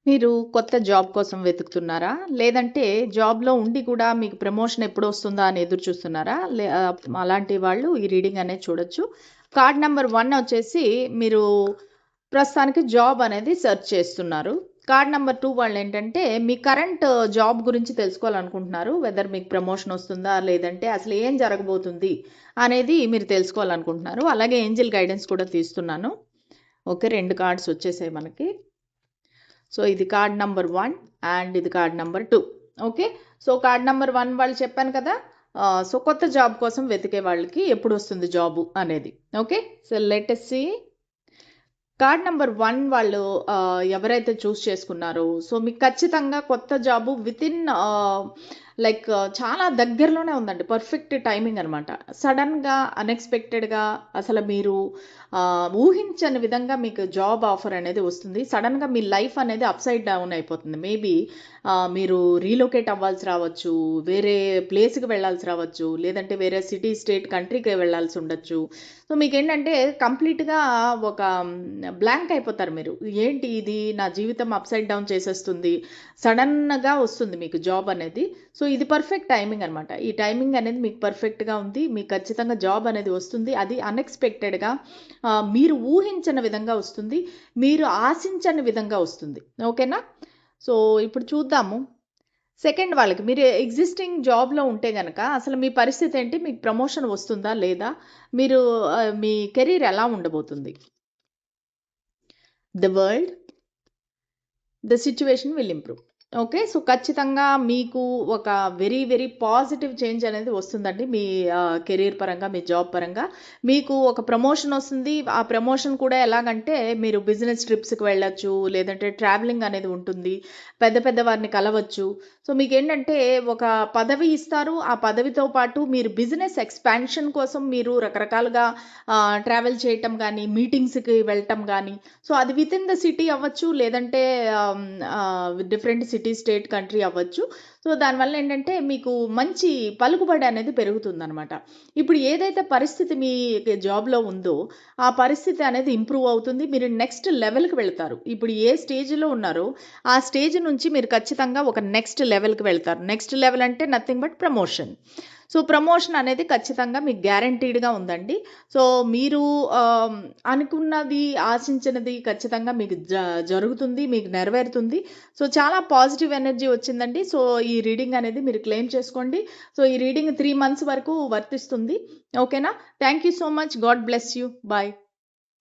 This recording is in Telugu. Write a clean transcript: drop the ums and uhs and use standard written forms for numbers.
మీరు కొత్త జాబ్ కోసం వెతుకుతున్నారా? లేదంటే జాబ్‌లో ఉండి కూడా మీకు ప్రమోషన్ ఎప్పుడొస్తుందా అని ఎదురు చూస్తున్నారా? అలాంటి వాళ్ళు ఈ రీడింగ్ అనేది చూడొచ్చు. కార్డ్ నంబర్ 1 వచ్చేసి మీరు ప్రస్తుతానికి జాబ్ అనేది సెర్చ్ చేస్తున్నారు. కార్డ్ నంబర్ 2 వాళ్ళేంటంటే మీ కరెంట్ జాబ్ గురించి తెలుసుకోవాలనుకుంటున్నారు. వెదర్ మీకు ప్రమోషన్ వస్తుందా? లేదంటే అసలు ఏం జరగబోతుంది? అనేది మీరు తెలుసుకోవాలనుకుంటున్నారు. అలాగే ఏంజెల్ గైడెన్స్ కూడా తీస్తున్నాను. ఓకే. 2 కార్డ్స్ వచ్చేసాయి మనకి. సో ఇది కార్డ్ నంబర్ 1 అండ్ ఇది card number 2. Okay. So card number 1 వాళ్ళు చెప్పాను కదా. సో కొత్త జాబ్ కోసం వెతికే వాళ్ళకి ఎప్పుడు వస్తుంది జాబు అనేది. Okay. So let us see. Card number 1 వాళ్ళు ఎవరైతే చూస్ చేసుకున్నారో సో మీకు ఖచ్చితంగా కొత్త జాబు వితిన్ లైక్ చాలా దగ్గరలోనే ఉందండి. పర్ఫెక్ట్ టైమింగ్ అనమాట. సడన్‌గా, అన్‌ఎక్స్‌పెక్టెడ్‌గా అసలు మీరు ఊహించని విధంగా మీకు జాబ్ ఆఫర్ అనేది వస్తుంది. సడన్‌గా మీ లైఫ్ అనేది అప్‌సైడ్ డౌన్ అయిపోతుంది. మేబీ మీరు రీలొకేట్ అవ్వాల్సి రావచ్చు, వేరే ప్లేస్‌కి వెళ్ళాల్సి రావచ్చు, లేదంటే వేరే సిటీ, స్టేట్, కంట్రీకి వెళ్ళాల్సి ఉండొచ్చు. సో మీకేంటంటే కంప్లీట్‌గా ఒక బ్లాంక్ అయిపోతారు మీరు. ఏంటి ఇది నా జీవితం అప్‌సైడ్ డౌన్ చేసేస్తుంది. సడన్‌గా వస్తుంది మీకు జాబ్ అనేది. సో ఇది పర్ఫెక్ట్ టైమింగ్ అనమాట. ఈ టైమింగ్ అనేది మీకు పర్ఫెక్ట్‌గా ఉంది. మీకు ఖచ్చితంగా జాబ్ అనేది వస్తుంది. అది అన్‌ఎక్స్‌పెక్టెడ్‌గా మీరు ఊహించని విధంగా వస్తుంది. మీరు ఆశించని విధంగా వస్తుంది. ఓకేనా? సో ఇప్పుడు చూద్దాము. సెకండ్ వాళ్ళకి మీరు ఎగ్జిస్టింగ్ జాబ్‌లో ఉంటే గనక అసలు మీ పరిస్థితి ఏంటి? మీకు ప్రమోషన్ వస్తుందా? లేదా? మీరు మీ కెరీర్ ఎలా ఉండబోతుంది? The world, the situation will improve. Okay. So ఖచ్చితంగా మీకు ఒక వెరీ, వెరీ పాజిటివ్ చేంజ్ అనేది వస్తుందండి. మీ కెరీర్ పరంగా, మీ జాబ్ పరంగా. మీకు ఒక ప్రమోషన్ వస్తుంది. ఆ ప్రమోషన్ కూడా ఎలాగంటే మీరు బిజినెస్ ట్రిప్స్‌కి వెళ్ళొచ్చు. లేదంటే ట్రావెలింగ్ అనేది ఉంటుంది. పెద్ద పెద్ద వారిని కలవచ్చు. సో మీకేంటంటే ఒక పదవి ఇస్తారు. ఆ పదవితో పాటు మీరు బిజినెస్ ఎక్స్‌పాన్షన్ కోసం మీరు రకరకాలుగా ట్రావెల్ చేయటం గానీ, మీటింగ్స్‌కి వెళ్ళటం గానీ, సో అది వితిన్ ద సిటీ అవ్వచ్చు. లేదంటే డిఫరెంట్ సిటీ, స్టేట్, కంట్రీ అవ్వచ్చు. సో దానివల్ల ఏంటంటే మీకు మంచి పలుకుబడి అనేది పెరుగుతుందనమాట. ఇప్పుడు ఏదైతే పరిస్థితి మీ జాబ్‌లో ఉందో, ఆ పరిస్థితి అనేది ఇంప్రూవ్ అవుతుంది. మీరు నెక్స్ట్ లెవెల్‌కి వెళ్తారు. ఇప్పుడు ఏ స్టేజ్‌లో ఉన్నారో, ఆ స్టేజ్ నుంచి మీరు ఖచ్చితంగా ఒక నెక్స్ట్ లెవెల్‌కి వెళ్తారు. నెక్స్ట్ లెవెల్ అంటే nothing but promotion. So promotion అనేది ఖచ్చితంగా మీకు గ్యారంటీడ్‌గా ఉందండి. సో మీరు అనుకున్నది, ఆశించినది ఖచ్చితంగా మీకు జరుగుతుంది. మీకు నెరవేరుతుంది. సో చాలా పాజిటివ్ ఎనర్జీ వచ్చిందండి. సో ఈ రీడింగ్ అనేది మీరు క్లెయిమ్ చేసుకోండి. సో ఈ రీడింగ్ 3 మంత్స్ వరకు వర్తిస్తుంది. ఓకేనా? Thank you so much. God bless you. By.